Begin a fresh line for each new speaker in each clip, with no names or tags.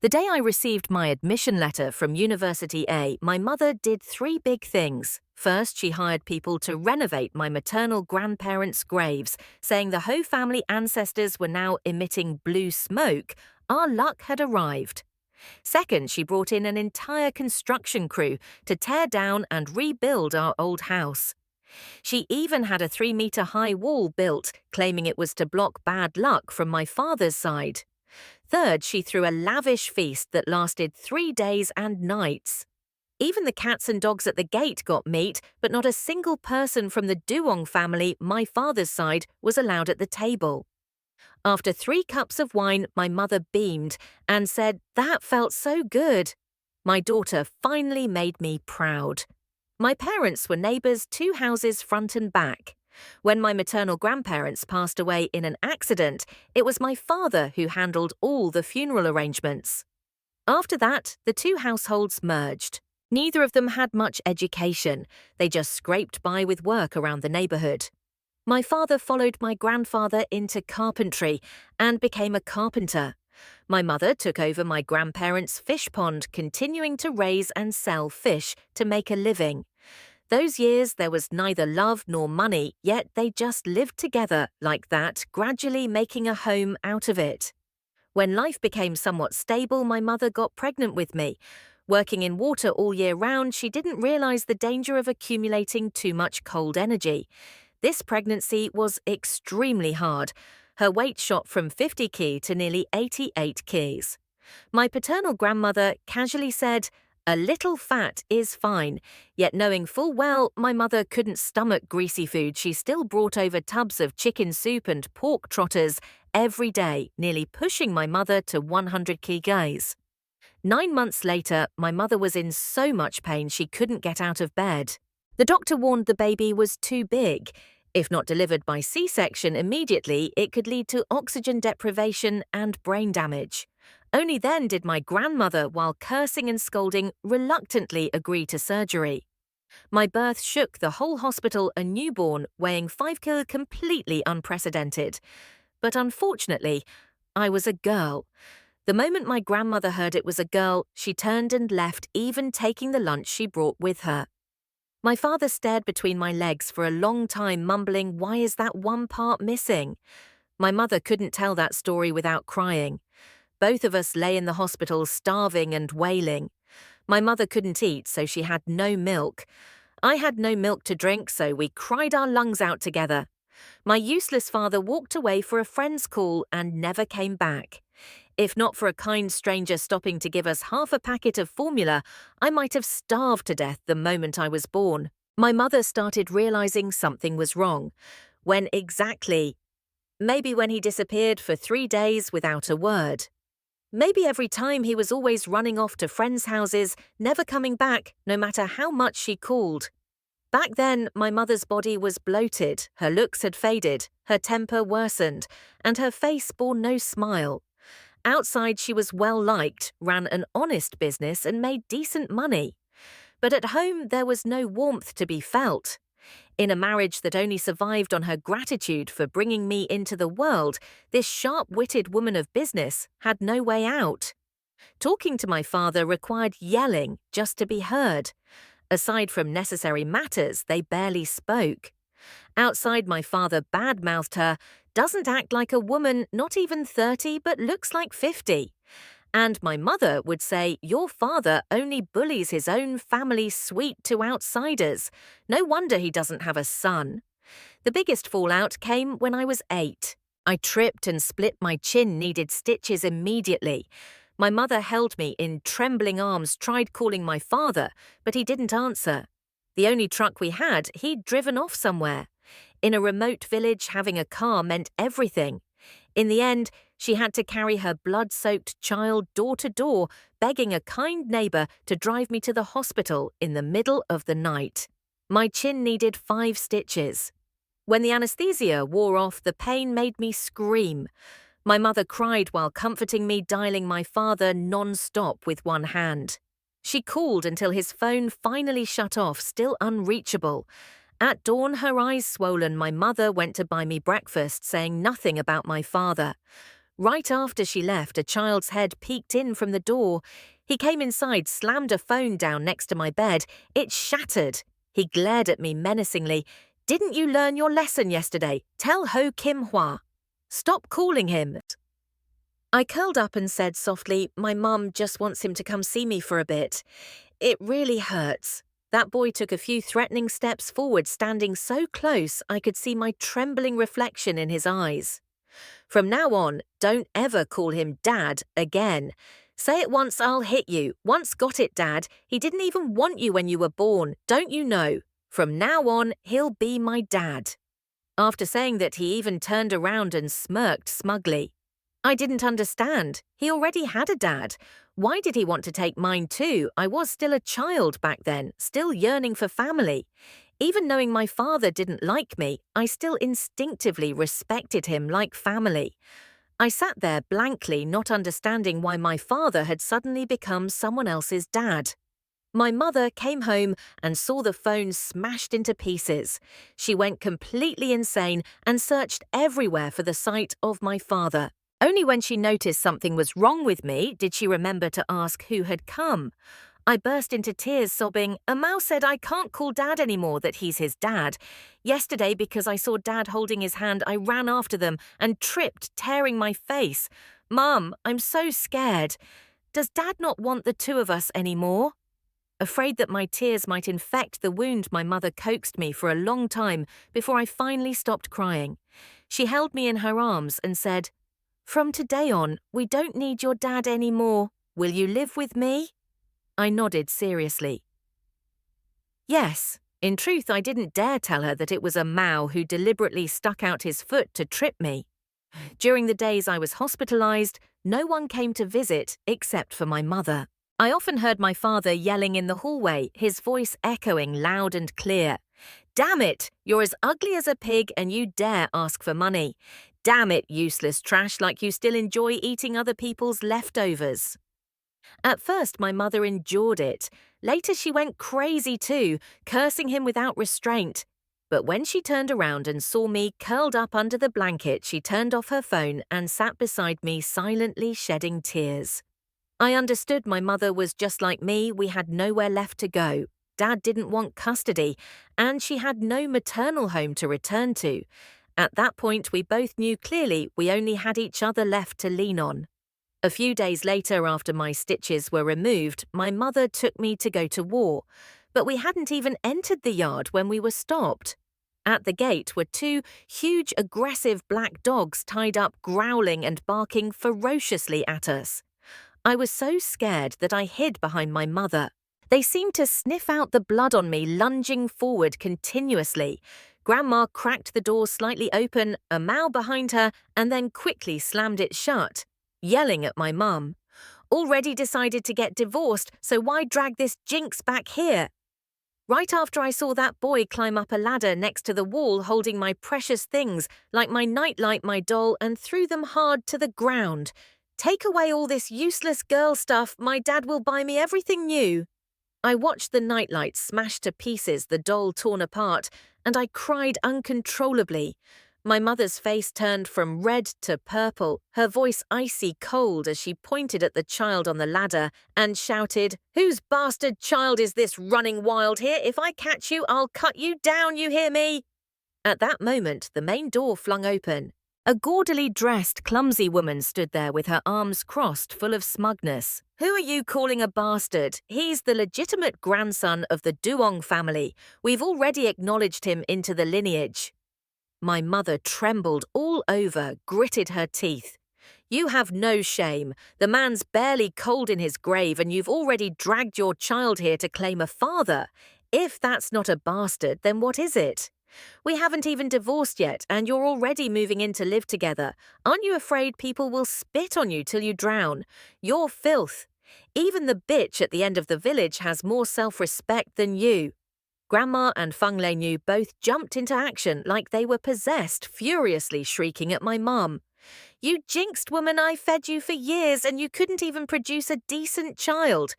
The day I received my admission letter from University A, my mother did three big things. First, she hired people to renovate my maternal grandparents' graves, saying the Ho family ancestors were now emitting blue smoke. Our luck had arrived. Second, she brought in an entire construction crew to tear down and rebuild our old house. She even had a 3-meter-high wall built, claiming it was to block bad luck from my father's side. Third, she threw a lavish feast that lasted 3 days and nights. Even the cats and dogs at the gate got meat, but not a single person from the Duong family, my father's side, was allowed at the table. After 3 cups of wine, my mother beamed and said, "That felt so good." My daughter finally made me proud. My parents were neighbours 2 houses front and back. When my maternal grandparents passed away in an accident, it was my father who handled all the funeral arrangements. After that, the 2 households merged. Neither of them had much education. They just scraped by with work around the neighbourhood. My father followed my grandfather into carpentry and became a carpenter. My mother took over my grandparents' fish pond, continuing to raise and sell fish to make a living. Those years there was neither love nor money, yet they just lived together like that, gradually making a home out of it. When life became somewhat stable, my mother got pregnant with me. Working in water all year round, she didn't realize the danger of accumulating too much cold energy. This pregnancy was extremely hard. Her weight shot from 50 kg to nearly 88 kgs. My paternal grandmother casually said, "A little fat is fine," yet knowing full well my mother couldn't stomach greasy food, she still brought over tubs of chicken soup and pork trotters every day, nearly pushing my mother to 100 kgs. 9 months later, my mother was in so much pain she couldn't get out of bed. The doctor warned the baby was too big. If not delivered by C-section immediately, it could lead to oxygen deprivation and brain damage. Only then did my grandmother, while cursing and scolding, reluctantly agree to surgery. My birth shook the whole hospital. A newborn weighing 5 kg, completely unprecedented. But unfortunately, I was a girl. The moment my grandmother heard it was a girl, she turned and left, even taking the lunch she brought with her. My father stared between my legs for a long time, mumbling, "Why is that one part missing?" My mother couldn't tell that story without crying. Both of us lay in the hospital, starving and wailing. My mother couldn't eat, so she had no milk. I had no milk to drink, so we cried our lungs out together. My useless father walked away for a friend's call and never came back. If not for a kind stranger stopping to give us half a packet of formula, I might have starved to death the moment I was born. My mother started realizing something was wrong. When exactly? Maybe when he disappeared for 3 days without a word. Maybe every time he was always running off to friends' houses, never coming back, no matter how much she called. Back then, my mother's body was bloated, her looks had faded, her temper worsened, and her face bore no smile. Outside, she was well-liked, ran an honest business, and made decent money. But at home, there was no warmth to be felt. In a marriage that only survived on her gratitude for bringing me into the world, this sharp-witted woman of business had no way out. Talking to my father required yelling just to be heard. Aside from necessary matters, they barely spoke. Outside, my father badmouthed her, "Doesn't act like a woman, not even 30, but looks like 50. And my mother would say, "Your father only bullies his own family sweet to outsiders. No wonder he doesn't have a son." The biggest fallout came when I was 8. I tripped and split my chin, needed stitches immediately. My mother held me in trembling arms, tried calling my father, but he didn't answer. The only truck we had, he'd driven off somewhere. In a remote village, having a car meant everything. In the end, she had to carry her blood-soaked child door to door, begging a kind neighbour to drive me to the hospital in the middle of the night. My chin needed 5 stitches. When the anaesthesia wore off, the pain made me scream. My mother cried while comforting me, dialing my father non-stop with one hand. She called until his phone finally shut off, still unreachable. At dawn, her eyes swollen, my mother went to buy me breakfast, saying nothing about my father. Right after she left, a child's head peeked in from the door. He came inside, slammed a phone down next to my bed. It shattered. He glared at me menacingly. "Didn't you learn your lesson yesterday? Tell Ho Kim Hwa. Stop calling him." I curled up and said softly, "My mum just wants him to come see me for a bit. It really hurts." That boy took a few threatening steps forward, standing so close I could see my trembling reflection in his eyes. "From now on, don't ever call him Dad again. Say it once, I'll hit you. Once got it, Dad. He didn't even want you when you were born, don't you know? From now on, he'll be my dad." After saying that, he even turned around and smirked smugly. I didn't understand. He already had a dad. Why did he want to take mine too? I was still a child back then, still yearning for family. Even knowing my father didn't like me, I still instinctively respected him like family. I sat there blankly, not understanding why my father had suddenly become someone else's dad. My mother came home and saw the phone smashed into pieces. She went completely insane and searched everywhere for the sight of my father. Only when she noticed something was wrong with me did she remember to ask who had come. I burst into tears, sobbing, "Amal said I can't call Dad anymore, that he's his dad. Yesterday, because I saw Dad holding his hand, I ran after them and tripped, tearing my face. Mum, I'm so scared. Does Dad not want the two of us anymore?" Afraid that my tears might infect the wound, my mother coaxed me for a long time before I finally stopped crying. She held me in her arms and said, "From today on, we don't need your dad anymore. Will you live with me?" I nodded seriously. Yes. In truth, I didn't dare tell her that it was a Mao who deliberately stuck out his foot to trip me. During the days I was hospitalized, no one came to visit except for my mother. I often heard my father yelling in the hallway, his voice echoing loud and clear. "Damn it! You're as ugly as a pig and you dare ask for money. Damn it, useless trash, like you still enjoy eating other people's leftovers." At first, my mother endured it. Later, she went crazy too, cursing him without restraint. But when she turned around and saw me curled up under the blanket, she turned off her phone and sat beside me, silently shedding tears. I understood my mother was just like me. We had nowhere left to go. Dad didn't want custody, and she had no maternal home to return to. At that point, we both knew clearly we only had each other left to lean on. A few days later, after my stitches were removed, my mother took me to go to war, but we hadn't even entered the yard when we were stopped. At the gate were two huge, aggressive black dogs tied up, growling and barking ferociously at us. I was so scared that I hid behind my mother. They seemed to sniff out the blood on me, lunging forward continuously. Grandma cracked the door slightly open, a Mao behind her, and then quickly slammed it shut, yelling at my mum. "Already decided to get divorced, so why drag this jinx back here?" Right after I saw that boy climb up a ladder next to the wall holding my precious things, like my nightlight, my doll, and threw them hard to the ground. "Take away all this useless girl stuff, my dad will buy me everything new." I watched the nightlight smashed to pieces, the doll torn apart, and I cried uncontrollably. My mother's face turned from red to purple, her voice icy cold as she pointed at the child on the ladder and shouted, "Whose bastard child is this running wild here? If I catch you, I'll cut you down, you hear me?" At that moment, the main door flung open. A gaudily dressed, clumsy woman stood there with her arms crossed, full of smugness. "Who are you calling a bastard? He's the legitimate grandson of the Duong family. We've already acknowledged him into the lineage." My mother trembled all over, gritted her teeth. "You have no shame. The man's barely cold in his grave and you've already dragged your child here to claim a father. If that's not a bastard, then what is it? We haven't even divorced yet, and you're already moving in to live together. Aren't you afraid people will spit on you till you drown? You're filth. Even the bitch at the end of the village has more self-respect than you." Grandma and Feng Lei Niu both jumped into action like they were possessed, furiously shrieking at my mum. "You jinxed woman, I fed you for years and you couldn't even produce a decent child.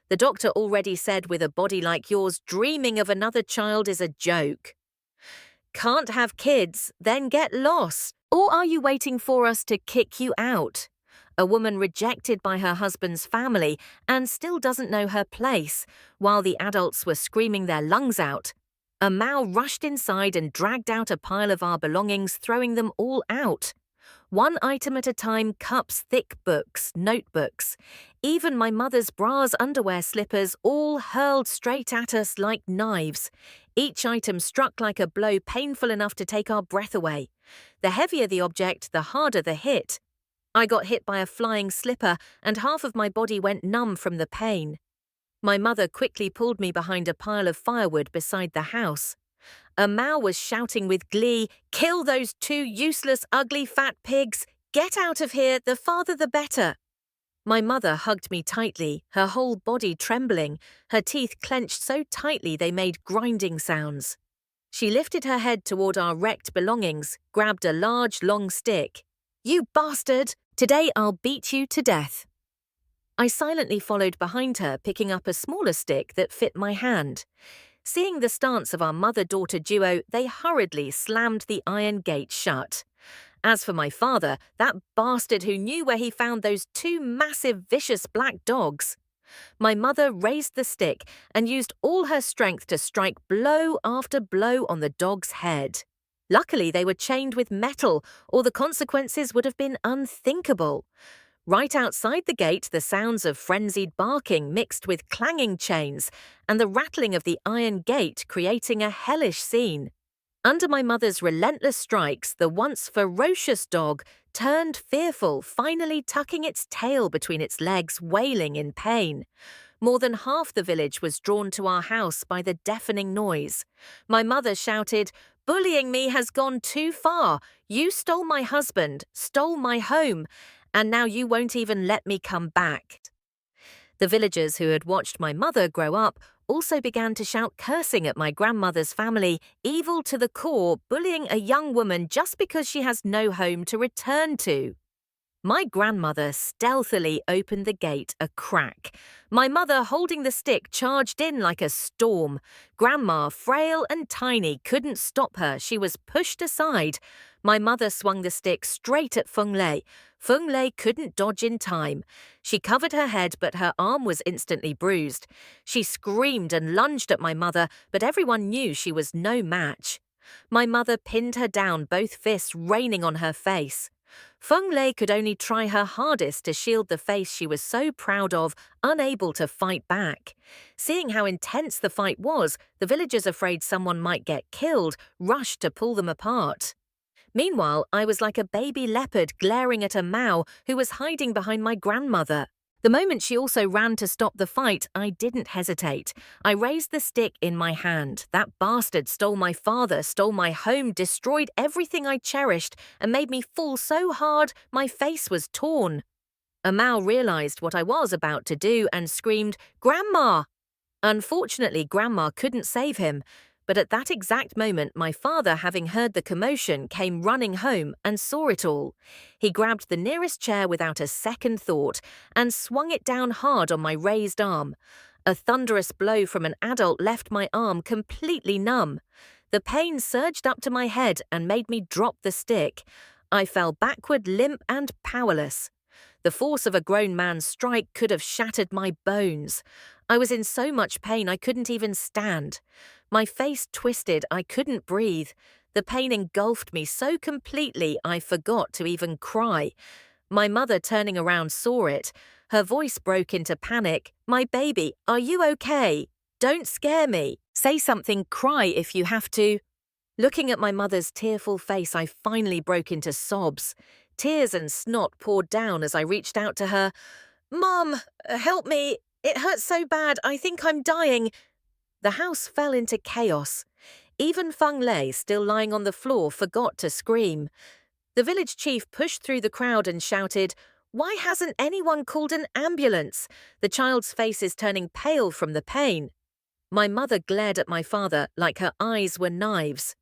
The doctor already said with a body like yours, dreaming of another child is a joke." Can't have kids, then get lost. Or are you waiting for us to kick you out? A woman rejected by her husband's family and still doesn't know her place, while the adults were screaming their lungs out. A Mao rushed inside and dragged out a pile of our belongings, throwing them all out. One item at a time, cups, thick books, notebooks. Even my mother's bras, underwear, slippers, all hurled straight at us like knives. Each item struck like a blow painful enough to take our breath away. The heavier the object, the harder the hit. I got hit by a flying slipper and half of my body went numb from the pain. My mother quickly pulled me behind a pile of firewood beside the house. A Mao was shouting with glee, "Kill those two useless, ugly, fat pigs! Get out of here, the farther the better!" My mother hugged me tightly, her whole body trembling, her teeth clenched so tightly they made grinding sounds. She lifted her head toward our wrecked belongings, grabbed a large, long stick. "You bastard! Today I'll beat you to death." I silently followed behind her, picking up a smaller stick that fit my hand. Seeing the stance of our mother-daughter duo, they hurriedly slammed the iron gate shut. As for my father, that bastard who knew where he found those two massive, vicious black dogs. My mother raised the stick and used all her strength to strike blow after blow on the dog's head. Luckily, they were chained with metal, or the consequences would have been unthinkable. Right outside the gate, the sounds of frenzied barking mixed with clanging chains and the rattling of the iron gate creating a hellish scene. Under my mother's relentless strikes, the once ferocious dog turned fearful, finally tucking its tail between its legs, wailing in pain. More than half the village was drawn to our house by the deafening noise. My mother shouted, "Bullying me has gone too far. You stole my husband, stole my home, and now you won't even let me come back." The villagers who had watched my mother grow up also began to shout cursing at my grandmother's family, evil to the core, bullying a young woman just because she has no home to return to. My grandmother stealthily opened the gate a crack. My mother, holding the stick, charged in like a storm. Grandma, frail and tiny, couldn't stop her. She was pushed aside. My mother swung the stick straight at Feng Lei. Feng Lei couldn't dodge in time. She covered her head, but her arm was instantly bruised. She screamed and lunged at my mother, but everyone knew she was no match. My mother pinned her down, both fists raining on her face. Feng Lei could only try her hardest to shield the face she was so proud of, unable to fight back. Seeing how intense the fight was, the villagers, afraid someone might get killed, rushed to pull them apart. Meanwhile, I was like a baby leopard glaring at a Mao who was hiding behind my grandmother. The moment she also ran to stop the fight, I didn't hesitate. I raised the stick in my hand. That bastard stole my father, stole my home, destroyed everything I cherished, and made me fall so hard my face was torn. A Mao realized what I was about to do and screamed, "Grandma!" Unfortunately, Grandma couldn't save him, but at that exact moment, my father, having heard the commotion, came running home and saw it all. He grabbed the nearest chair without a second thought and swung it down hard on my raised arm. A thunderous blow from an adult left my arm completely numb. The pain surged up to my head and made me drop the stick. I fell backward, limp and powerless. The force of a grown man's strike could have shattered my bones. I was in so much pain I couldn't even stand. My face twisted, I couldn't breathe. The pain engulfed me so completely I forgot to even cry. My mother, turning around, saw it. Her voice broke into panic. "My baby, are you okay? Don't scare me. Say something, cry if you have to." Looking at my mother's tearful face, I finally broke into sobs. Tears and snot poured down as I reached out to her. "Mom, help me. It hurts so bad. I think I'm dying." The house fell into chaos. Even Feng Lei, still lying on the floor, forgot to scream. The village chief pushed through the crowd and shouted, "Why hasn't anyone called an ambulance? The child's face is turning pale from the pain." My mother glared at my father like her eyes were knives.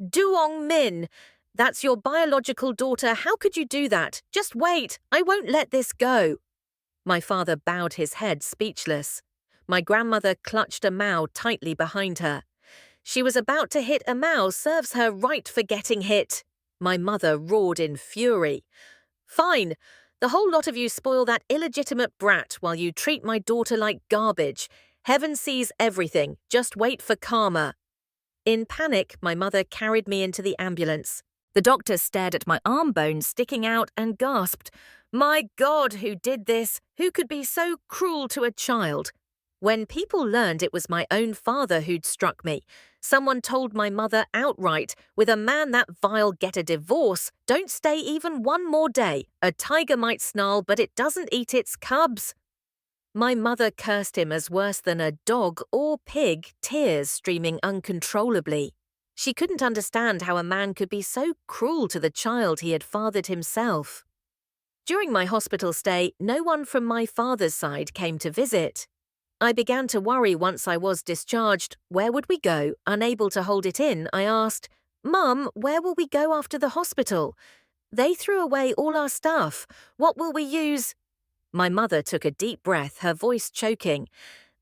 "Duong Min, that's your biological daughter. How could you do that? Just wait. I won't let this go." My father bowed his head, speechless. My grandmother clutched a Mao tightly behind her. She was about to hit a mouse, serves her right for getting hit. My mother roared in fury. Fine. The whole lot of you spoil that illegitimate brat while you treat my daughter like garbage. Heaven sees everything. Just wait for karma. In panic, my mother carried me into the ambulance. The doctor stared at my arm bone sticking out and gasped, "My God, who did this? Who could be so cruel to a child?" When people learned it was my own father who'd struck me, someone told my mother outright, "With a man that vile, get a divorce. Don't stay even one more day. A tiger might snarl, but it doesn't eat its cubs." My mother cursed him as worse than a dog or pig, tears streaming uncontrollably. She couldn't understand how a man could be so cruel to the child he had fathered himself. During my hospital stay, no one from my father's side came to visit. I began to worry once I was discharged. Where would we go? Unable to hold it in, I asked, "Mum, where will we go after the hospital? They threw away all our stuff. What will we use?" My mother took a deep breath, her voice choking.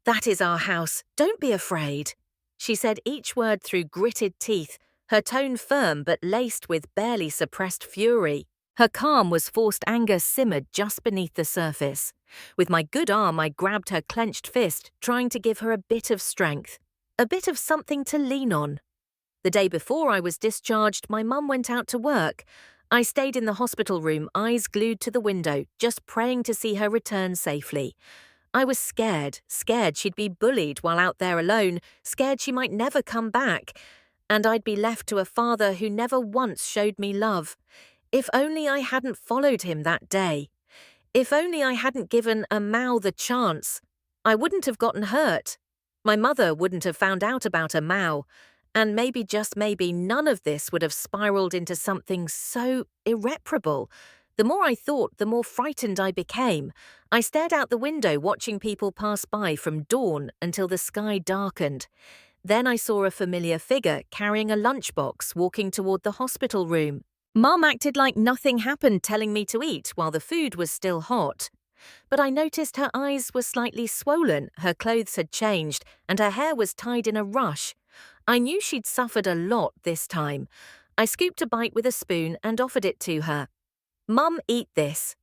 "That is our house. Don't be afraid." She said each word through gritted teeth, her tone firm but laced with barely suppressed fury. Her calm was forced anger simmered just beneath the surface. With my good arm, I grabbed her clenched fist, trying to give her a bit of strength, a bit of something to lean on. The day before I was discharged, my mum went out to work. I stayed in the hospital room, eyes glued to the window, just praying to see her return safely. I was scared she'd be bullied while out there alone, scared she might never come back, and I'd be left to a father who never once showed me love. If only I hadn't followed him that day. If only I hadn't given a Mao the chance. I wouldn't have gotten hurt. My mother wouldn't have found out about a Mao. And maybe, just maybe, none of this would have spiraled into something so irreparable. The more I thought, the more frightened I became. I stared out the window, watching people pass by from dawn until the sky darkened. Then I saw a familiar figure carrying a lunchbox walking toward the hospital room. Mum acted like nothing happened, telling me to eat while the food was still hot. But I noticed her eyes were slightly swollen, her clothes had changed, and her hair was tied in a rush. I knew she'd suffered a lot this time. I scooped a bite with a spoon and offered it to her. "Mum, eat this."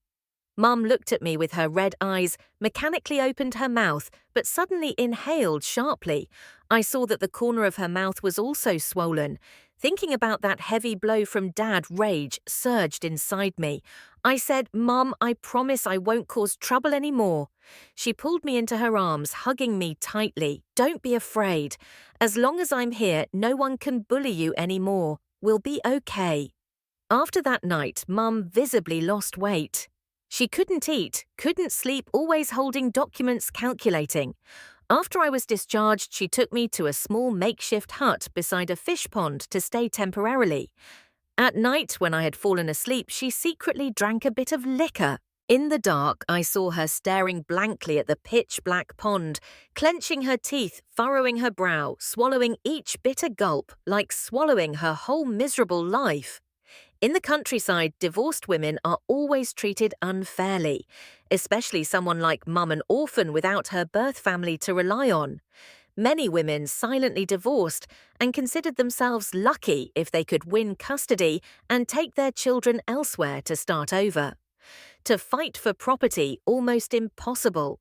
Mum looked at me with her red eyes, mechanically opened her mouth, but suddenly inhaled sharply. I saw that the corner of her mouth was also swollen. Thinking about that heavy blow from Dad, rage surged inside me. I said, "Mum, I promise I won't cause trouble anymore." She pulled me into her arms, hugging me tightly. "Don't be afraid. As long as I'm here, no one can bully you anymore. We'll be okay." After that night, Mum visibly lost weight. She couldn't eat, couldn't sleep, always holding documents, calculating. After I was discharged, she took me to a small makeshift hut beside a fish pond to stay temporarily. At night, when I had fallen asleep, she secretly drank a bit of liquor. In the dark, I saw her staring blankly at the pitch-black pond, clenching her teeth, furrowing her brow, swallowing each bitter gulp, like swallowing her whole miserable life. In the countryside, divorced women are always treated unfairly, especially someone like Mum, an orphan without her birth family to rely on. Many women silently divorced and considered themselves lucky if they could win custody and take their children elsewhere to start over. To fight for property, almost impossible.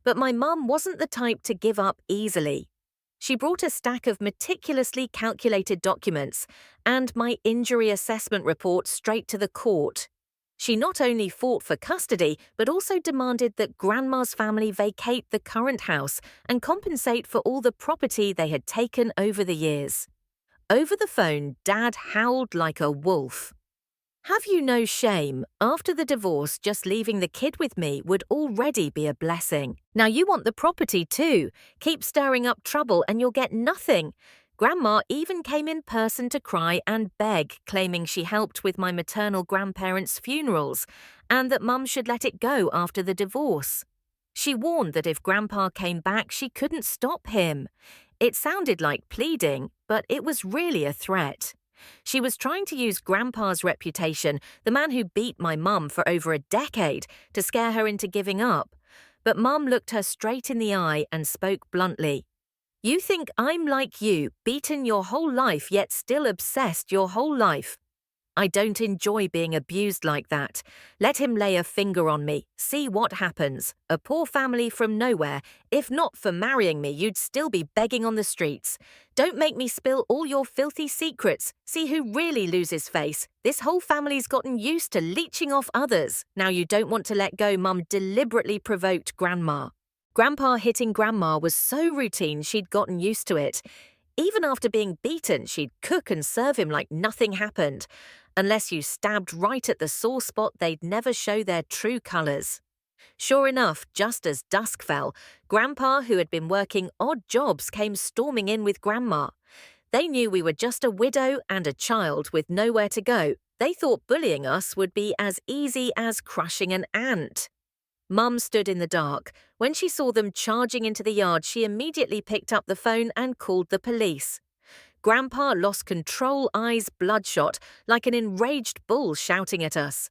But my mum wasn't the type to give up easily. She brought a stack of meticulously calculated documents and my injury assessment report straight to the court. She not only fought for custody, but also demanded that Grandma's family vacate the current house and compensate for all the property they had taken over the years. Over the phone, Dad howled like a wolf. "Have you no shame? After the divorce, just leaving the kid with me would already be a blessing. Now you want the property too. Keep stirring up trouble and you'll get nothing." Grandma even came in person to cry and beg, claiming she helped with my maternal grandparents' funerals and that Mum should let it go after the divorce. She warned that if Grandpa came back, she couldn't stop him. It sounded like pleading, but it was really a threat. She was trying to use Grandpa's reputation, the man who beat my mum for over a decade, to scare her into giving up. But Mum looked her straight in the eye and spoke bluntly. You think I'm like you, beaten your whole life yet still obsessed your whole life. I don't enjoy being abused like that. Let him lay a finger on me. See what happens. A poor family from nowhere. If not for marrying me, you'd still be begging on the streets. Don't make me spill all your filthy secrets. See who really loses face. This whole family's gotten used to leeching off others. Now you don't want to let go. Mum deliberately provoked Grandma. Grandpa hitting Grandma was so routine she'd gotten used to it. Even after being beaten, she'd cook and serve him like nothing happened. Unless you stabbed right at the sore spot, they'd never show their true colours. Sure enough, just as dusk fell, Grandpa, who had been working odd jobs, came storming in with Grandma. They knew we were just a widow and a child with nowhere to go. They thought bullying us would be as easy as crushing an ant. Mum stood in the dark. When she saw them charging into the yard, she immediately picked up the phone and called the police. Grandpa lost control, eyes bloodshot, like an enraged bull shouting at us.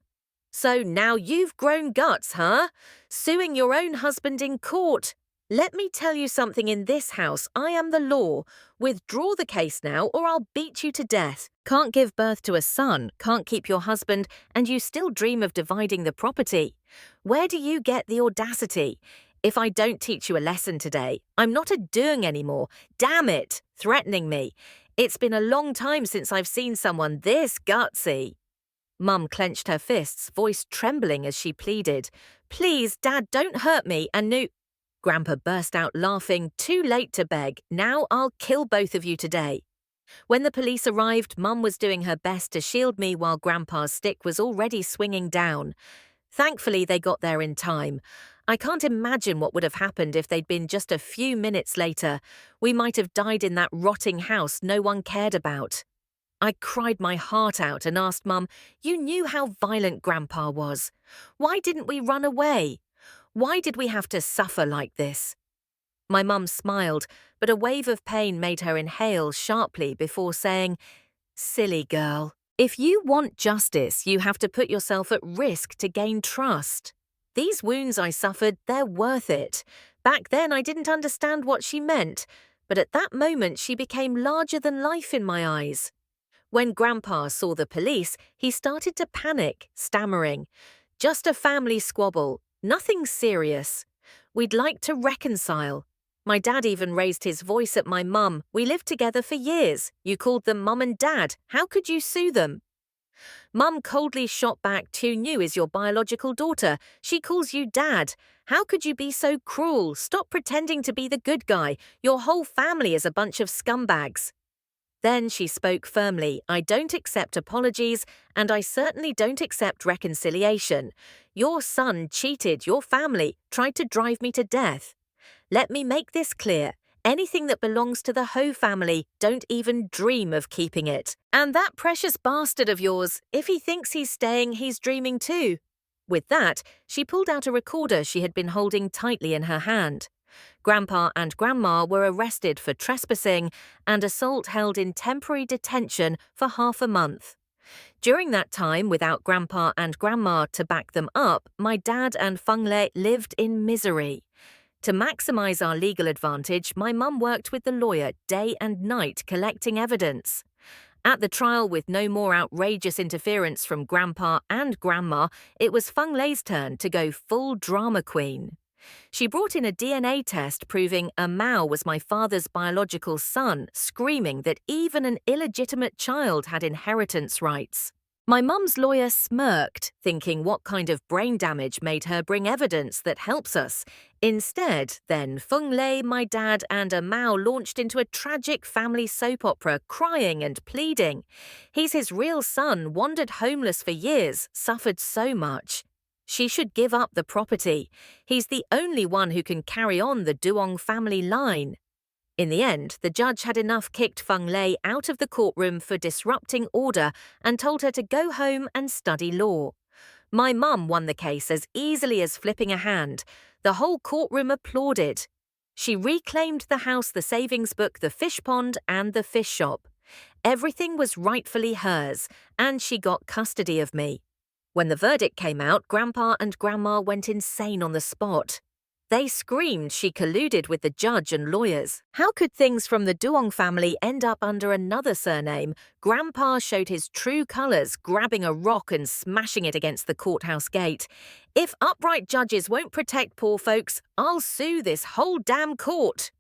So now you've grown guts, huh? Suing your own husband in court. Let me tell you something in this house. I am the law. Withdraw the case now or I'll beat you to death. Can't give birth to a son, can't keep your husband, and you still dream of dividing the property. Where do you get the audacity? If I don't teach you a lesson today, I'm not a doing anymore. Damn it, threatening me. It's been a long time since I've seen someone this gutsy. Mum clenched her fists, voice trembling as she pleaded. Please, Dad, don't hurt me, and Grandpa burst out laughing. Too late to beg. Now I'll kill both of you today. When the police arrived, Mum was doing her best to shield me while Grandpa's stick was already swinging down. Thankfully, they got there in time. I can't imagine what would have happened if they'd been just a few minutes later. We might have died in that rotting house no one cared about. I cried my heart out and asked Mum, you knew how violent Grandpa was. Why didn't we run away? Why did we have to suffer like this? My mum smiled, but a wave of pain made her inhale sharply before saying, Silly girl, if you want justice, you have to put yourself at risk to gain trust. These wounds I suffered, they're worth it. Back then I didn't understand what she meant, but at that moment she became larger than life in my eyes. When Grandpa saw the police, he started to panic, stammering, Just a family squabble, nothing serious. We'd like to reconcile. My dad even raised his voice at my mum. We lived together for years. You called them Mum and Dad. How could you sue them? Mum coldly shot back, Tu New is your biological daughter. She calls you Dad. How could you be so cruel? Stop pretending to be the good guy. Your whole family is a bunch of scumbags. Then she spoke firmly. I don't accept apologies, and I certainly don't accept reconciliation. Your son cheated your family, tried to drive me to death. Let me make this clear. Anything that belongs to the Ho family, don't even dream of keeping it. And that precious bastard of yours, if he thinks he's staying, he's dreaming too. With that, she pulled out a recorder she had been holding tightly in her hand. Grandpa and Grandma were arrested for trespassing and assault held in temporary detention for half a month. During that time, without Grandpa and Grandma to back them up, my dad and Feng Lei lived in misery. To maximize our legal advantage, my mum worked with the lawyer day and night collecting evidence. At the trial, with no more outrageous interference from Grandpa and Grandma, it was Feng Lei's turn to go full drama queen. She brought in a DNA test proving a Mao was my father's biological son, screaming that even an illegitimate child had inheritance rights. My mum's lawyer smirked, thinking what kind of brain damage made her bring evidence that helps us. Instead, then Feng Lei, my dad, and a Mao launched into a tragic family soap opera, crying and pleading. He's his real son, wandered homeless for years, suffered so much. She should give up the property. He's the only one who can carry on the Duong family line. In the end, the judge had enough, kicked Feng Lei out of the courtroom for disrupting order and told her to go home and study law. My mum won the case as easily as flipping a hand. The whole courtroom applauded. She reclaimed the house, the savings book, the fish pond, and the fish shop. Everything was rightfully hers, and she got custody of me. When the verdict came out, Grandpa and Grandma went insane on the spot. They screamed she colluded with the judge and lawyers. How could things from the Duong family end up under another surname? Grandpa showed his true colors, grabbing a rock and smashing it against the courthouse gate. If upright judges won't protect poor folks, I'll sue this whole damn court.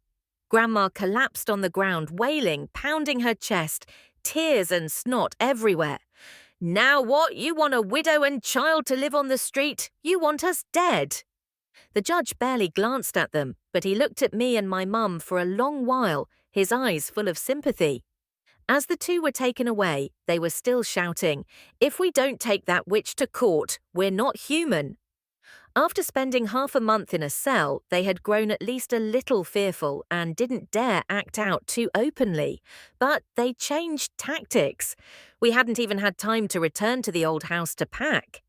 Grandma collapsed on the ground, wailing, pounding her chest, tears and snot everywhere. Now what? You want a widow and child to live on the street? You want us dead? The judge barely glanced at them, but he looked at me and my mum for a long while, his eyes full of sympathy. As the two were taken away, they were still shouting, "If we don't take that witch to court, we're not human." After spending half a month in a cell, they had grown at least a little fearful and didn't dare act out too openly. But they changed tactics. We hadn't even had time to return to the old house to pack.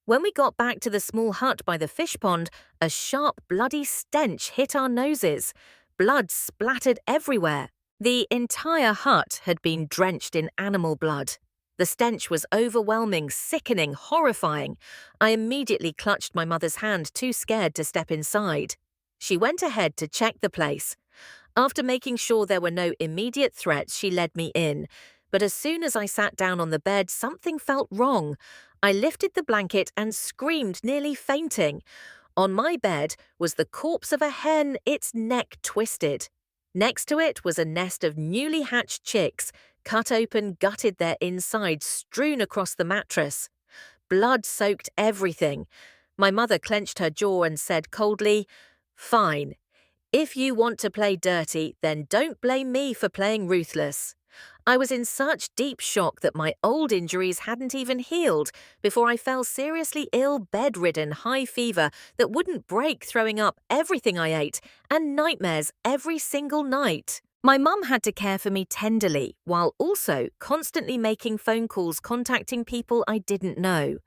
When we got back to the small hut by the fish pond, a sharp, bloody stench hit our noses. Blood splattered everywhere. The entire hut had been drenched in animal blood. The stench was overwhelming, sickening, horrifying. I immediately clutched my mother's hand, too scared to step inside. She went ahead to check the place. After making sure there were no immediate threats, she led me in. But as soon as I sat down on the bed, something felt wrong. I lifted the blanket and screamed, nearly fainting. On my bed was the corpse of a hen, its neck twisted. Next to it was a nest of newly hatched chicks, cut open, gutted, their insides strewn across the mattress. Blood soaked everything. My mother clenched her jaw and said coldly, "Fine. If you want to play dirty, then don't blame me for playing ruthless." I was in such deep shock that my old injuries hadn't even healed before I fell seriously ill, bedridden, high fever that wouldn't break, throwing up everything I ate, and nightmares every single night. My mum had to care for me tenderly, while also constantly making phone calls contacting people I didn't know.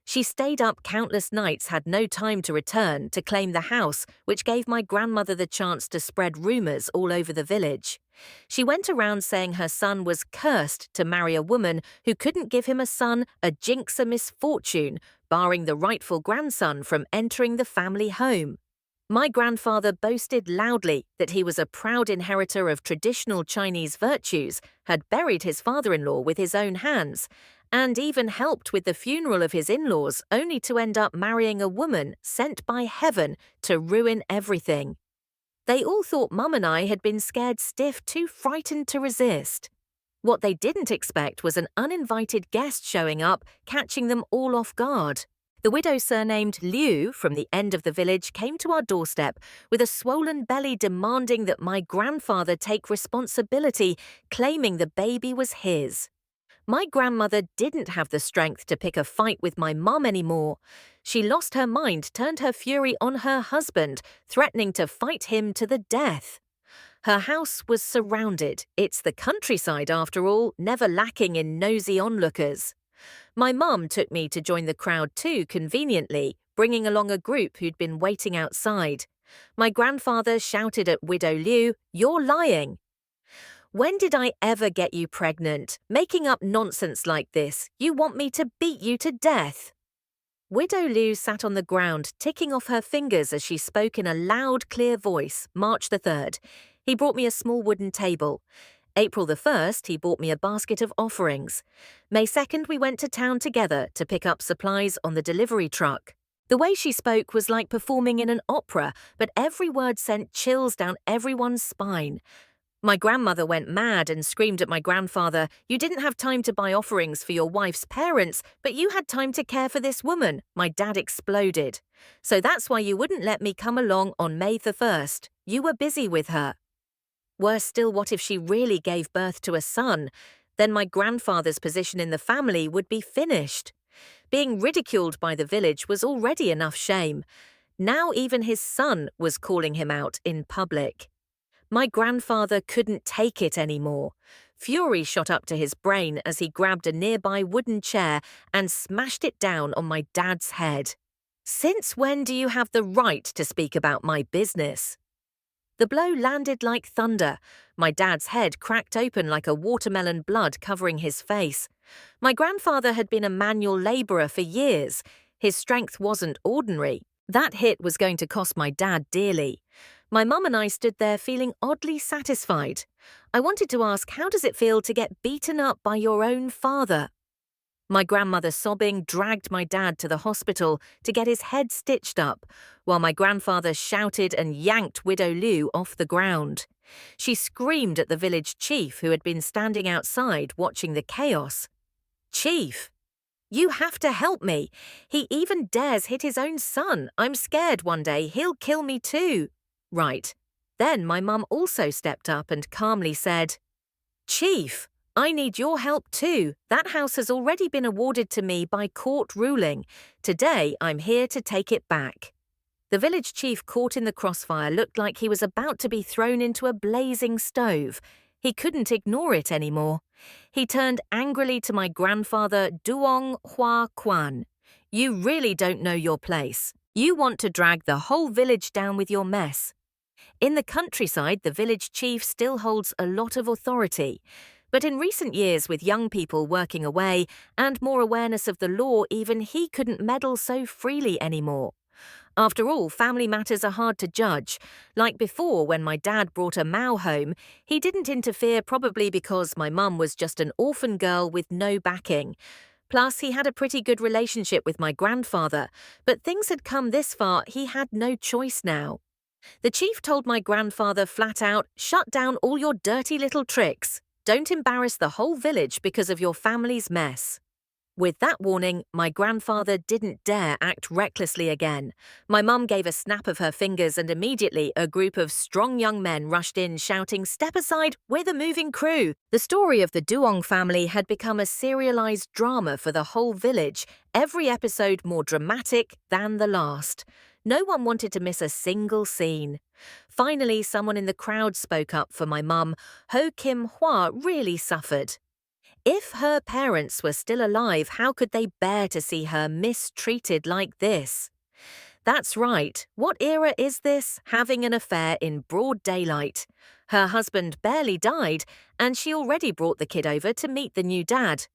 She stayed up countless nights, had no time to return to claim the house, which gave my grandmother the chance to spread rumors all over the village. She went around saying her son was cursed to marry a woman who couldn't give him a son, a jinx, a misfortune, barring the rightful grandson from entering the family home. My grandfather boasted loudly that he was a proud inheritor of traditional Chinese virtues, had buried his father-in-law with his own hands, and even helped with the funeral of his in-laws, only to end up marrying a woman sent by heaven to ruin everything. They all thought Mum and I had been scared stiff, too frightened to resist. What they didn't expect was an uninvited guest showing up, catching them all off guard. The widow surnamed Liu from the end of the village came to our doorstep with a swollen belly, demanding that my grandfather take responsibility, claiming the baby was his. My grandmother didn't have the strength to pick a fight with my mum anymore. She lost her mind, turned her fury on her husband, threatening to fight him to the death. Her house was surrounded. It's the countryside, after all, never lacking in nosy onlookers. My mum took me to join the crowd too, conveniently, bringing along a group who'd been waiting outside. My grandfather shouted at Widow Liu, "You're lying." "When did I ever get you pregnant? Making up nonsense like this. You want me to beat you to death." Widow Liu sat on the ground, ticking off her fingers as she spoke in a loud, clear voice. March the 3rd. He brought me a small wooden table. April the 1st, he bought me a basket of offerings. May 2nd, we went to town together to pick up supplies on the delivery truck. The way she spoke was like performing in an opera, but every word sent chills down everyone's spine. My grandmother went mad and screamed at my grandfather, "You didn't have time to buy offerings for your wife's parents, but you had time to care for this woman." My dad exploded. "So that's why you wouldn't let me come along on May the 1st. You were busy with her." Worse still, what if she really gave birth to a son? Then my grandfather's position in the family would be finished. Being ridiculed by the village was already enough shame. Now even his son was calling him out in public. My grandfather couldn't take it anymore. Fury shot up to his brain as he grabbed a nearby wooden chair and smashed it down on my dad's head. "Since when do you have the right to speak about my business?" The blow landed like thunder. My dad's head cracked open like a watermelon, blood covering his face. My grandfather had been a manual laborer for years. His strength wasn't ordinary. That hit was going to cost my dad dearly. My mum and I stood there feeling oddly satisfied. I wanted to ask, how does it feel to get beaten up by your own father? My grandmother, sobbing, dragged my dad to the hospital to get his head stitched up, while my grandfather shouted and yanked Widow Lou off the ground. She screamed at the village chief who had been standing outside watching the chaos. "Chief, you have to help me. He even dares hit his own son. I'm scared one day he'll kill me too." Right. Then my mum also stepped up and calmly said, "Chief, I need your help too. That house has already been awarded to me by court ruling. Today I'm here to take it back." The village chief, caught in the crossfire, looked like he was about to be thrown into a blazing stove. He couldn't ignore it anymore. He turned angrily to my grandfather, Duong Hua Quan. "You really don't know your place. You want to drag the whole village down with your mess." In the countryside, the village chief still holds a lot of authority. But in recent years, with young people working away and more awareness of the law, even he couldn't meddle so freely anymore. After all, family matters are hard to judge. Like before, when my dad brought a Mao home, he didn't interfere, probably because my mum was just an orphan girl with no backing. Plus, he had a pretty good relationship with my grandfather, but things had come this far, he had no choice now. The chief told my grandfather flat out, "Shut down all your dirty little tricks. Don't embarrass the whole village because of your family's mess." With that warning, my grandfather didn't dare act recklessly again. My mum gave a snap of her fingers and immediately a group of strong young men rushed in shouting, "Step aside, we're the moving crew." The story of the Duong family had become a serialized drama for the whole village, every episode more dramatic than the last. No one wanted to miss a single scene. Finally, someone in the crowd spoke up for my mum. Ho Kim Hua really suffered. If her parents were still alive, how could they bear to see her mistreated like this? That's right. What era is this? Having an affair in broad daylight. Her husband barely died, and she already brought the kid over to meet the new dad.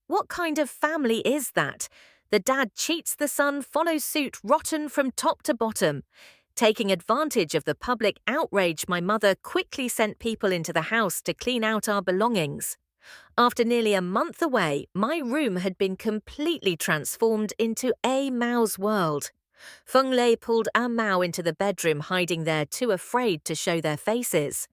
What kind of family is that? The dad cheats the son, follows suit, rotten from top to bottom. Taking advantage of the public outrage, my mother quickly sent people into the house to clean out our belongings. After nearly a month away, my room had been completely transformed into a Mao's world. Feng Lei pulled a Mao into the bedroom, hiding there, too afraid to show their faces.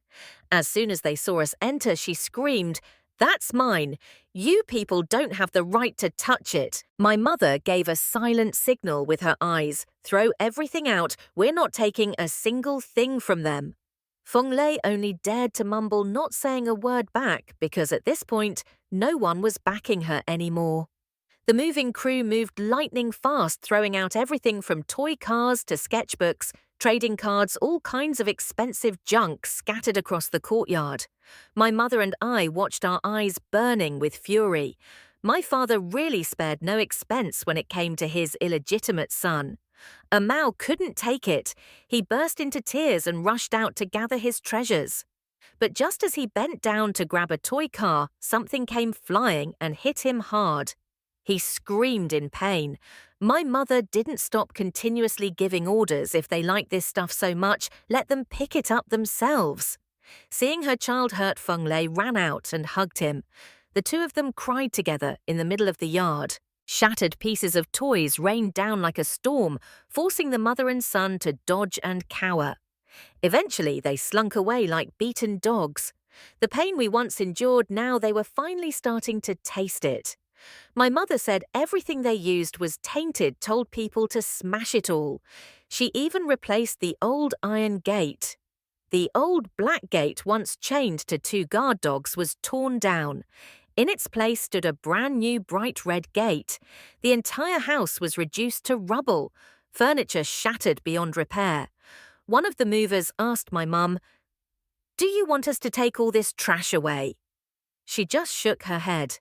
As soon as they saw us enter, she screamed, "That's mine. You people don't have the right to touch it." My mother gave a silent signal with her eyes. "Throw everything out. We're not taking a single thing from them." Feng Lei only dared to mumble, not saying a word back, because at this point, no one was backing her anymore. The moving crew moved lightning fast, throwing out everything from toy cars to sketchbooks, trading cards, all kinds of expensive junk scattered across the courtyard. My mother and I watched, our eyes burning with fury. My father really spared no expense when it came to his illegitimate son. A Mao couldn't take it. He burst into tears and rushed out to gather his treasures. But just as he bent down to grab a toy car, something came flying and hit him hard. He screamed in pain. My mother didn't stop continuously giving orders. If they liked this stuff so much, let them pick it up themselves. Seeing her child hurt, Feng Lei ran out and hugged him. The two of them cried together in the middle of the yard. Shattered pieces of toys rained down like a storm, forcing the mother and son to dodge and cower. Eventually, they slunk away like beaten dogs. The pain we once endured, now they were finally starting to taste it. My mother said everything they used was tainted, told people to smash it all. She even replaced the old iron gate. The old black gate, once chained to two guard dogs, was torn down. In its place stood a brand new bright red gate. The entire house was reduced to rubble, furniture shattered beyond repair. One of the movers asked my mum, "Do you want us to take all this trash away?" She just shook her head.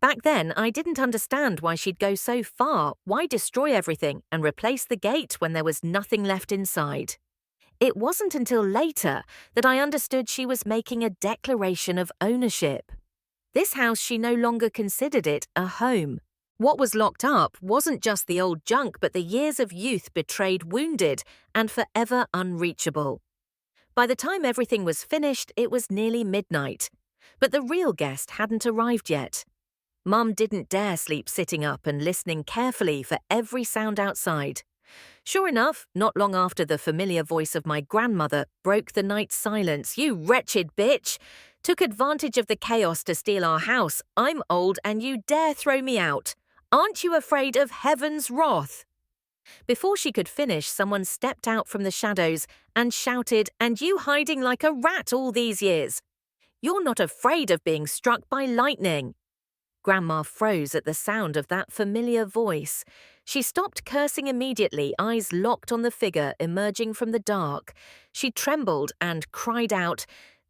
Back then, I didn't understand why she'd go so far. Why destroy everything and replace the gate when there was nothing left inside? It wasn't until later that I understood she was making a declaration of ownership. This house, she no longer considered it a home. What was locked up wasn't just the old junk, but the years of youth betrayed, wounded, and forever unreachable. By the time everything was finished, it was nearly midnight. But the real guest hadn't arrived yet. Mum didn't dare sleep sitting up and listening carefully for every sound outside. Sure enough, not long after, the familiar voice of my grandmother broke the night's silence. "You wretched bitch! Took advantage of the chaos to steal our house. I'm old and you dare throw me out. Aren't you afraid of heaven's wrath?" Before she could finish, someone stepped out from the shadows and shouted, "And you hiding like a rat all these years? You're not afraid of being struck by lightning." Grandma froze at the sound of that familiar voice. She stopped cursing immediately, eyes locked on the figure emerging from the dark. She trembled and cried out,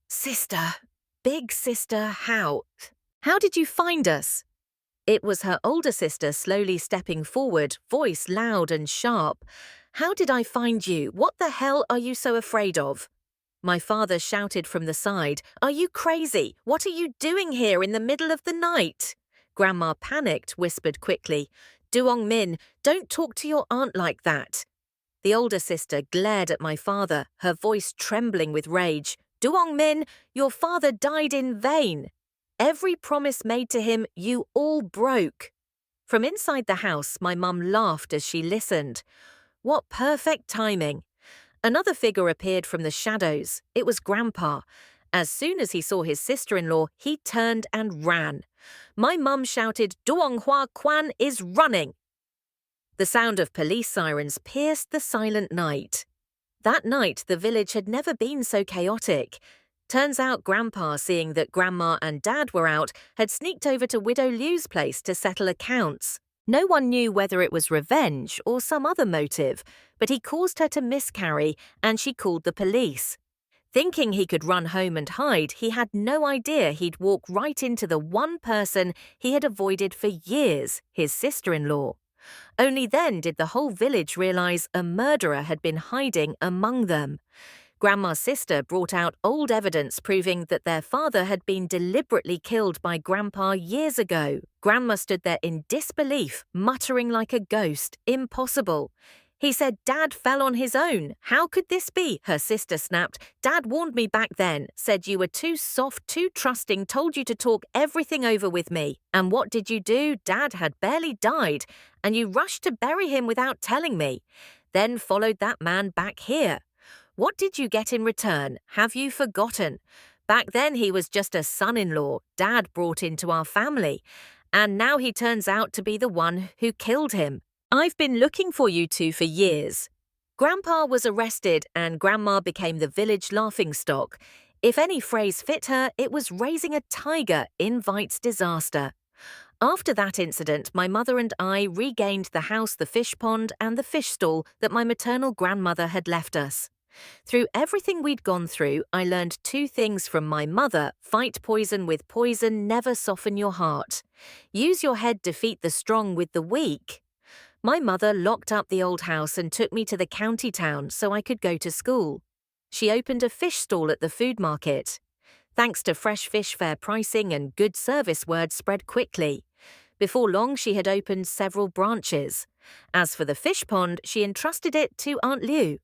"Sister, big sister, how did you find us?" It was her older sister slowly stepping forward, voice loud and sharp. "How did I find you? What the hell are you so afraid of?" My father shouted from the side, "Are you crazy? What are you doing here in the middle of the night?" Grandma panicked, whispered quickly, "Duong Min, don't talk to your aunt like that." The older sister glared at my father, her voice trembling with rage. "Duong Min, your father died in vain. Every promise made to him, you all broke." From inside the house, my mum laughed as she listened. What perfect timing! Another figure appeared from the shadows. It was Grandpa. As soon as he saw his sister-in-law, he turned and ran. My mum shouted, "Duong Hua Quan is running!" The sound of police sirens pierced the silent night. That night, the village had never been so chaotic. Turns out Grandpa, seeing that Grandma and Dad were out, had sneaked over to Widow Liu's place to settle accounts. No one knew whether it was revenge or some other motive, but he caused her to miscarry and she called the police. Thinking he could run home and hide, he had no idea he'd walk right into the one person he had avoided for years, his sister-in-law. Only then did the whole village realize a murderer had been hiding among them. Grandma's sister brought out old evidence proving that their father had been deliberately killed by Grandpa years ago. Grandma stood there in disbelief, muttering like a ghost, "Impossible." He said Dad fell on his own. "How could this be?" her sister snapped. "Dad warned me back then, said you were too soft, too trusting, told you to talk everything over with me. And what did you do? Dad had barely died, and you rushed to bury him without telling me. Then followed that man back here. What did you get in return? Have you forgotten? Back then he was just a son-in-law Dad brought into our family, and now he turns out to be the one who killed him. I've been looking for you two for years." Grandpa was arrested and Grandma became the village laughingstock. If any phrase fit her, it was "raising a tiger invites disaster." After that incident, my mother and I regained the house, the fish pond, and the fish stall that my maternal grandmother had left us. Through everything we'd gone through, I learned two things from my mother: fight poison with poison, never soften your heart. Use your head, defeat the strong with the weak. My mother locked up the old house and took me to the county town so I could go to school. She opened a fish stall at the food market. Thanks to fresh fish, fair pricing, and good service, word spread quickly. Before long, she had opened several branches. As for the fish pond, she entrusted it to Aunt Liu.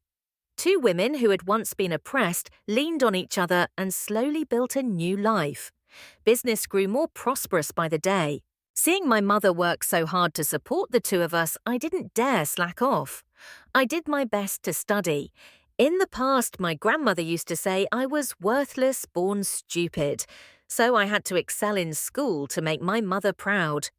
Two women who had once been oppressed leaned on each other and slowly built a new life. Business grew more prosperous by the day. Seeing my mother work so hard to support the two of us, I didn't dare slack off. I did my best to study. In the past, my grandmother used to say I was worthless, born stupid, so I had to excel in school to make my mother proud.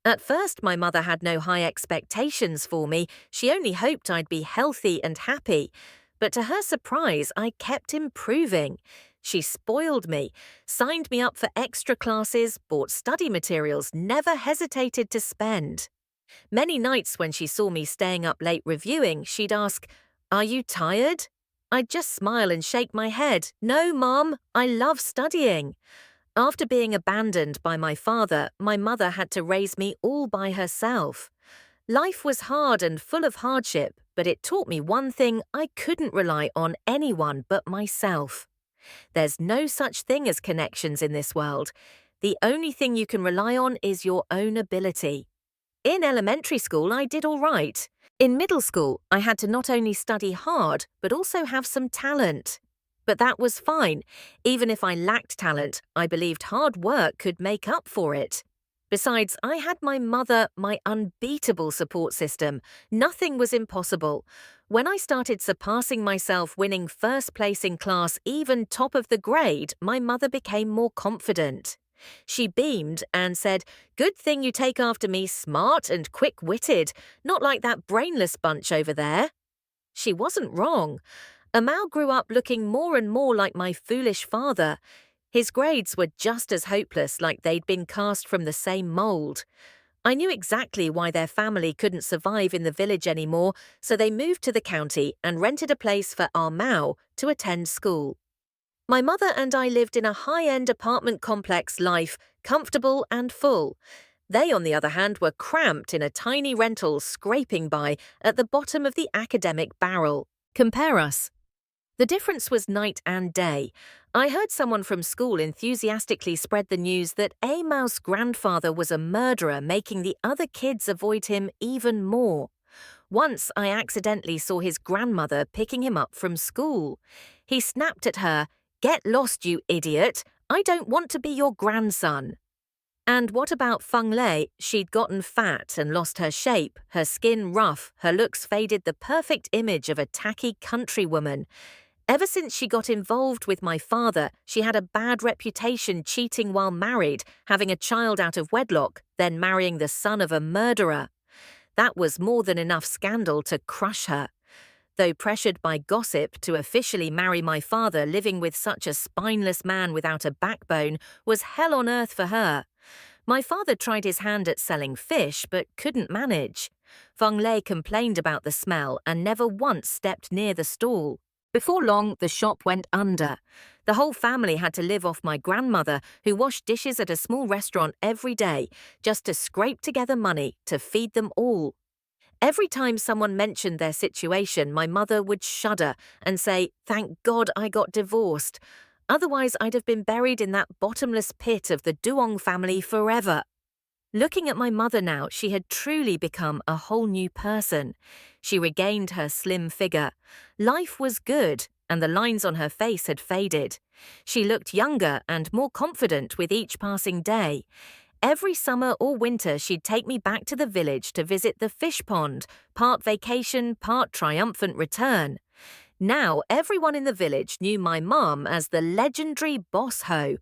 At first, my mother had no high expectations for me. She only hoped I'd be healthy and happy. But to her surprise, I kept improving. She spoiled me, signed me up for extra classes, bought study materials, never hesitated to spend. Many nights when she saw me staying up late reviewing, she'd ask, "Are you tired?" I'd just smile and shake my head. "No, Mom, I love studying." After being abandoned by my father, my mother had to raise me all by herself. Life was hard and full of hardship, but it taught me one thing: I couldn't rely on anyone but myself. There's no such thing as connections in this world. The only thing you can rely on is your own ability. In elementary school, I did all right. In middle school, I had to not only study hard, but also have some talent. But that was fine. Even if I lacked talent, I believed hard work could make up for it. Besides, I had my mother, my unbeatable support system. Nothing was impossible. When I started surpassing myself, winning first place in class, even top of the grade, my mother became more confident. She beamed and said, "Good thing you take after me, smart and quick-witted, not like that brainless bunch over there." She wasn't wrong. Amal grew up looking more and more like my foolish father. His grades were just as hopeless, like they'd been cast from the same mold. I knew exactly why their family couldn't survive in the village anymore, so they moved to the county and rented a place for Amal to attend school. My mother and I lived in a high-end apartment complex life, comfortable and full. They, on the other hand, were cramped in a tiny rental scraping by at the bottom of the academic barrel. Compare us. The difference was night and day. I heard someone from school enthusiastically spread the news that Amal's grandfather was a murderer, making the other kids avoid him even more. Once I accidentally saw his grandmother picking him up from school. He snapped at her, "Get lost, you idiot! I don't want to be your grandson." And what about Feng Lei? She'd gotten fat and lost her shape, her skin rough, her looks faded, the perfect image of a tacky countrywoman. Ever since she got involved with my father, she had a bad reputation cheating while married, having a child out of wedlock, then marrying the son of a murderer. That was more than enough scandal to crush her. Though pressured by gossip to officially marry my father, living with such a spineless man without a backbone was hell on earth for her. My father tried his hand at selling fish, but couldn't manage. Feng Lei complained about the smell and never once stepped near the stall. Before long, the shop went under. The whole family had to live off my grandmother, who washed dishes at a small restaurant every day, just to scrape together money to feed them all. Every time someone mentioned their situation, my mother would shudder and say, "Thank God I got divorced. Otherwise, I'd have been buried in that bottomless pit of the Duong family forever." Looking at my mother now, she had truly become a whole new person. She regained her slim figure. Life was good, and the lines on her face had faded. She looked younger and more confident with each passing day. Every summer or winter, she'd take me back to the village to visit the fish pond, part vacation, part triumphant return. Now, everyone in the village knew my mum as the legendary boss hoe.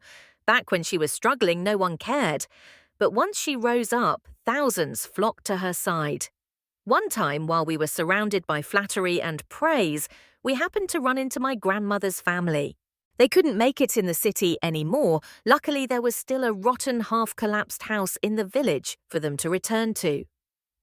Back when she was struggling, no one cared. But once she rose up, thousands flocked to her side. One time, while we were surrounded by flattery and praise, we happened to run into my grandmother's family. They couldn't make it in the city anymore. Luckily, there was still a rotten, half-collapsed house in the village for them to return to.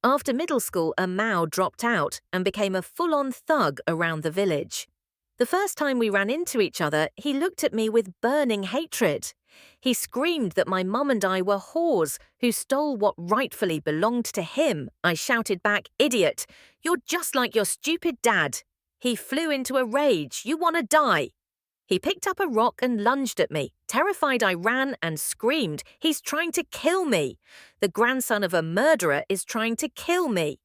After middle school, a Mao dropped out and became a full-on thug around the village. The first time we ran into each other, he looked at me with burning hatred. He screamed that my mum and I were whores who stole what rightfully belonged to him. I shouted back, "Idiot! You're just like your stupid dad." He flew into a rage. "You want to die?" He picked up a rock and lunged at me. Terrified, I ran and screamed, "He's trying to kill me! The grandson of a murderer is trying to kill me!"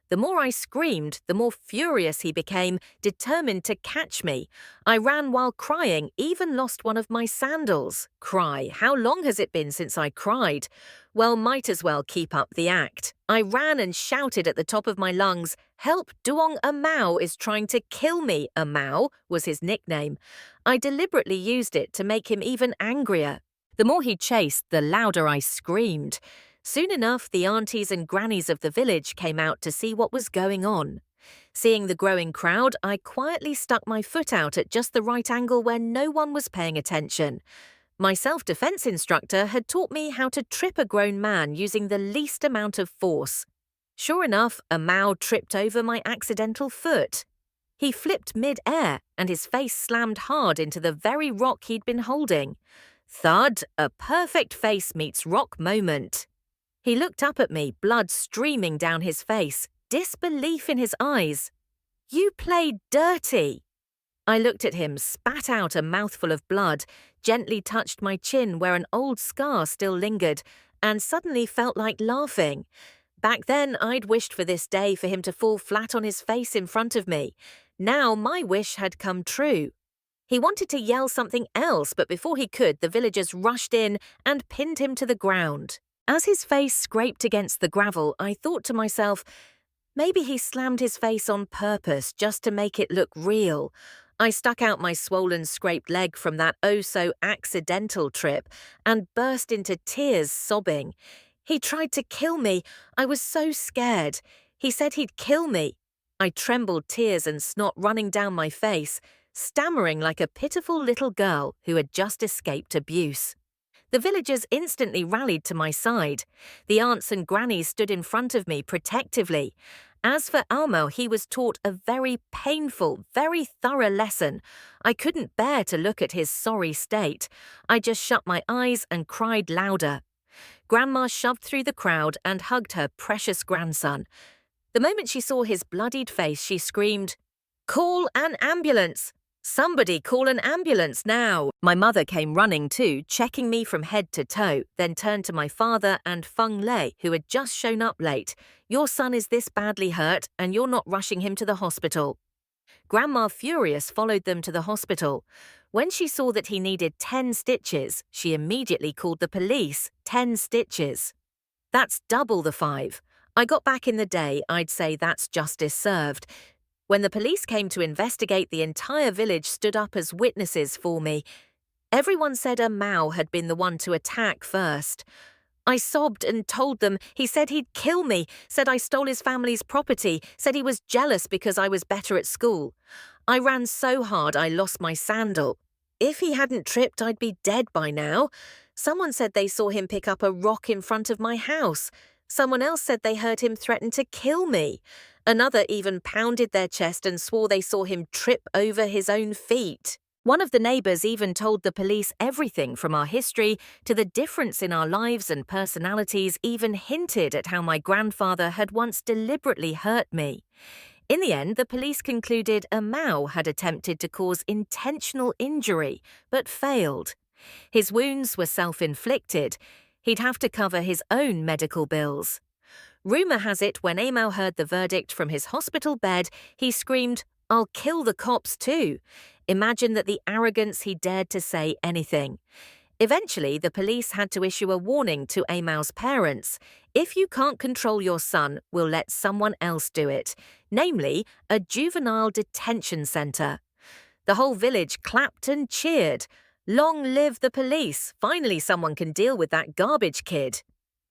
The more I screamed, the more furious he became, determined to catch me. I ran while crying, even lost one of my sandals. Cry? How long has it been since I cried? Well, might as well keep up the act. I ran and shouted at the top of my lungs, "Help, Duong Amao is trying to kill me." Amao was his nickname. I deliberately used it to make him even angrier. The more he chased, the louder I screamed. Soon enough, the aunties and grannies of the village came out to see what was going on. Seeing the growing crowd, I quietly stuck my foot out at just the right angle where no one was paying attention. My self-defense instructor had taught me how to trip a grown man using the least amount of force. Sure enough, a Mao tripped over my accidental foot. He flipped mid-air, and his face slammed hard into the very rock he'd been holding. Thud, a perfect face meets rock moment. He looked up at me, blood streaming down his face, disbelief in his eyes. "You played dirty." I looked at him, spat out a mouthful of blood, gently touched my chin where an old scar still lingered, and suddenly felt like laughing. Back then, I'd wished for this day for him to fall flat on his face in front of me. Now my wish had come true. He wanted to yell something else, but before he could, the villagers rushed in and pinned him to the ground. As his face scraped against the gravel, I thought to myself, maybe he slammed his face on purpose just to make it look real. I stuck out my swollen, scraped leg from that oh-so-accidental trip and burst into tears, sobbing. He tried to kill me. I was so scared. He said he'd kill me. I trembled, tears and snot running down my face, stammering like a pitiful little girl who had just escaped abuse. The villagers instantly rallied to my side. The aunts and grannies stood in front of me protectively. As for Almo, he was taught a very painful, very thorough lesson. I couldn't bear to look at his sorry state. I just shut my eyes and cried louder. Grandma shoved through the crowd and hugged her precious grandson. The moment she saw his bloodied face, she screamed, "Call an ambulance! Somebody call an ambulance now!" My mother came running too, checking me from head to toe, then turned to my father and Feng Lei, who had just shown up late. "Your son is this badly hurt, and you're not rushing him to the hospital." Grandma, furious, followed them to the hospital. When she saw that he needed 10 stitches, she immediately called the police. 10 stitches. That's double the 5. I got back in the day, I'd say that's justice served. When the police came to investigate, the entire village stood up as witnesses for me. Everyone said a Mao had been the one to attack first. I sobbed and told them he said he'd kill me, said I stole his family's property, said he was jealous because I was better at school. I ran so hard I lost my sandal. If he hadn't tripped, I'd be dead by now. Someone said they saw him pick up a rock in front of my house. Someone else said they heard him threaten to kill me. Another even pounded their chest and swore they saw him trip over his own feet. One of the neighbours even told the police everything from our history to the difference in our lives and personalities, even hinted at how my grandfather had once deliberately hurt me. In the end, the police concluded a Mao had attempted to cause intentional injury, but failed. His wounds were self-inflicted. He'd have to cover his own medical bills. Rumour has it when Amao heard the verdict from his hospital bed, he screamed, "I'll kill the cops too." Imagine that the arrogance he dared to say anything. Eventually, the police had to issue a warning to Amao's parents. If you can't control your son, we'll let someone else do it, namely a juvenile detention centre. The whole village clapped and cheered. Long live the police! Finally someone can deal with that garbage kid.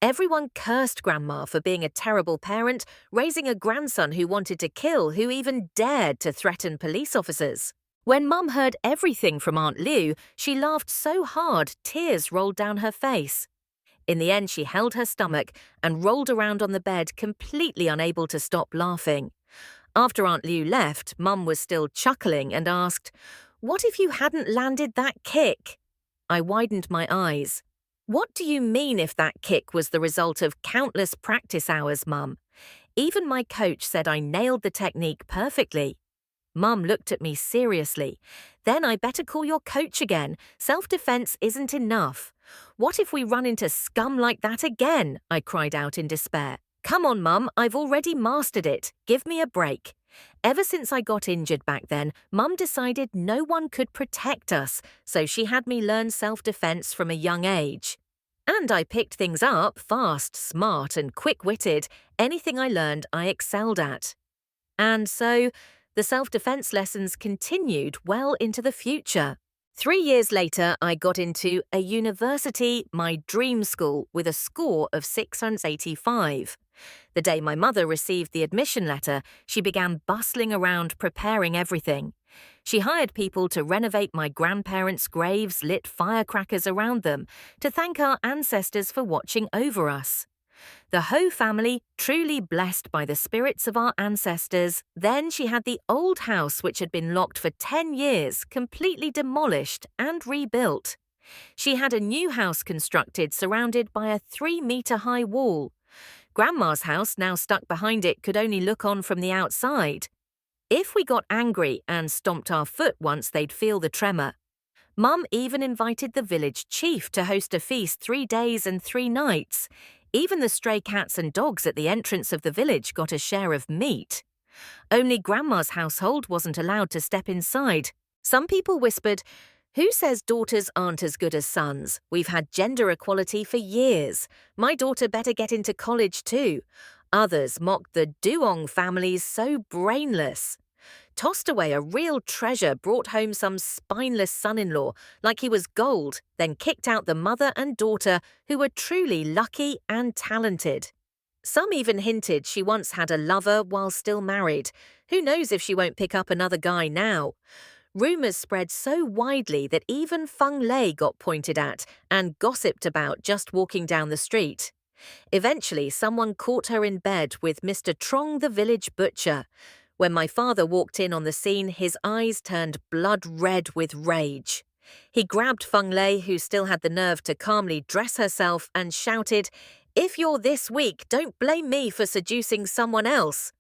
Everyone cursed Grandma for being a terrible parent, raising a grandson who wanted to kill, who even dared to threaten police officers. When Mum heard everything from Aunt Liu, she laughed so hard tears rolled down her face. In the end, she held her stomach and rolled around on the bed, completely unable to stop laughing. After Aunt Liu left, Mum was still chuckling and asked, "What if you hadn't landed that kick?" I widened my eyes. "What do you mean if that kick was the result of countless practice hours, Mum? Even my coach said I nailed the technique perfectly." Mum looked at me seriously. "Then I better call your coach again. Self-defense isn't enough." "What if we run into scum like that again?" I cried out in despair. "Come on, Mum, I've already mastered it. Give me a break." Ever since I got injured back then, Mum decided no one could protect us, so she had me learn self-defense from a young age. And I picked things up fast, smart and quick-witted. Anything I learned, I excelled at. And so, the self-defense lessons continued well into the future. 3 years later, I got into a university, my dream school, with a score of 685. The day my mother received the admission letter, she began bustling around preparing everything. She hired people to renovate my grandparents' graves, lit firecrackers around them, to thank our ancestors for watching over us. The Ho family, truly blessed by the spirits of our ancestors. Then she had the old house, which had been locked for 10 years, completely demolished and rebuilt. She had a new house constructed surrounded by a 3-metre-high wall. Grandma's house, now stuck behind it, could only look on from the outside. If we got angry and stomped our foot once, they'd feel the tremor. Mum even invited the village chief to host a feast 3 days and 3 nights. Even the stray cats and dogs at the entrance of the village got a share of meat. Only Grandma's household wasn't allowed to step inside. Some people whispered, "Who says daughters aren't as good as sons? We've had gender equality for years. My daughter better get into college too." Others mocked the Duong families so brainless. Tossed away a real treasure, brought home some spineless son-in-law like he was gold, then kicked out the mother and daughter who were truly lucky and talented. Some even hinted she once had a lover while still married. Who knows if she won't pick up another guy now? Rumors spread so widely that even Feng Lei got pointed at and gossiped about just walking down the street. Eventually, someone caught her in bed with Mr. Trong the village butcher. When my father walked in on the scene, his eyes turned blood red with rage. He grabbed Feng Lei, who still had the nerve to calmly dress herself, and shouted, "If you're this weak, don't blame me for seducing someone else."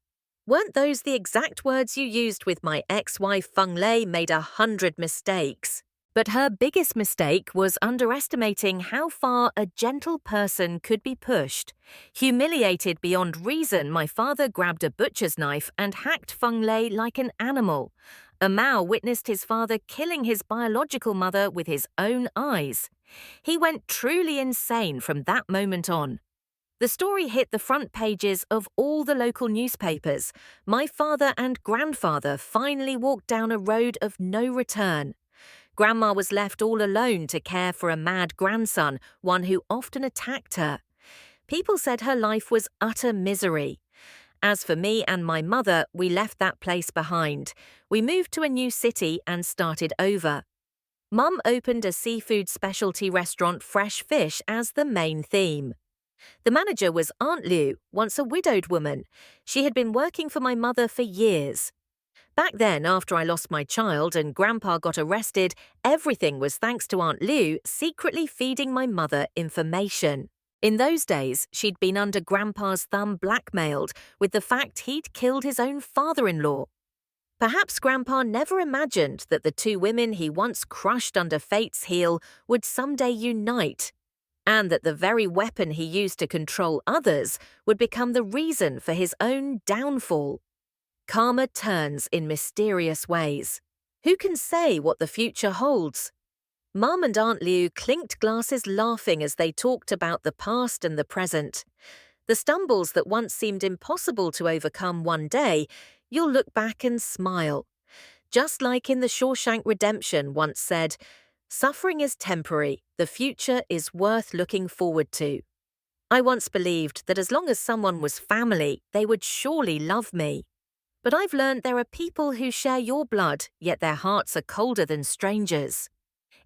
Weren't those the exact words you used with my ex-wife? Feng Lei made 100 mistakes. But her biggest mistake was underestimating how far a gentle person could be pushed. Humiliated beyond reason, my father grabbed a butcher's knife and hacked Feng Lei like an animal. A Mao witnessed his father killing his biological mother with his own eyes. He went truly insane from that moment on. The story hit the front pages of all the local newspapers. My father and grandfather finally walked down a road of no return. Grandma was left all alone to care for a mad grandson, one who often attacked her. People said her life was utter misery. As for me and my mother, we left that place behind. We moved to a new city and started over. Mum opened a seafood specialty restaurant, Fresh Fish, as the main theme. The manager was Aunt Liu, once a widowed woman. She had been working for my mother for years. Back then, after I lost my child and Grandpa got arrested, everything was thanks to Aunt Liu secretly feeding my mother information. In those days, she'd been under Grandpa's thumb, blackmailed with the fact he'd killed his own father-in-law. Perhaps Grandpa never imagined that the two women he once crushed under fate's heel would someday unite, and that the very weapon he used to control others would become the reason for his own downfall. Karma turns in mysterious ways. Who can say what the future holds? Mum and Aunt Liu clinked glasses, laughing as they talked about the past and the present. The stumbles that once seemed impossible to overcome, one day you'll look back and smile. Just like in the Shawshank Redemption once said, "Suffering is temporary, the future is worth looking forward to." I once believed that as long as someone was family, they would surely love me. But I've learned there are people who share your blood, yet their hearts are colder than strangers.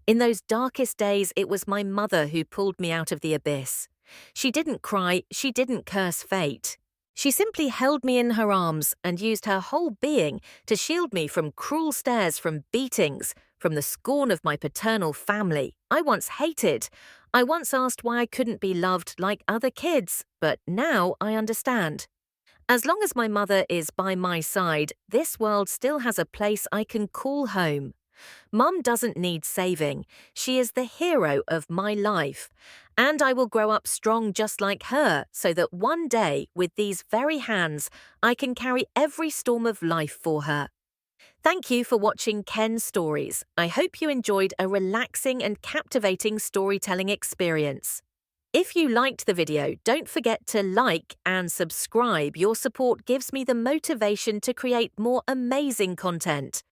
In those darkest days, it was my mother who pulled me out of the abyss. She didn't cry, she didn't curse fate. She simply held me in her arms and used her whole being to shield me from cruel stares, from beatings, from the scorn of my paternal family. I once hated. I once asked why I couldn't be loved like other kids, but now I understand. As long as my mother is by my side, this world still has a place I can call home. Mum doesn't need saving. She is the hero of my life. And I will grow up strong just like her, so that one day, with these very hands, I can carry every storm of life for her. Thank you for watching Ken's Stories. I hope you enjoyed a relaxing and captivating storytelling experience. If you liked the video, don't forget to like and subscribe. Your support gives me the motivation to create more amazing content.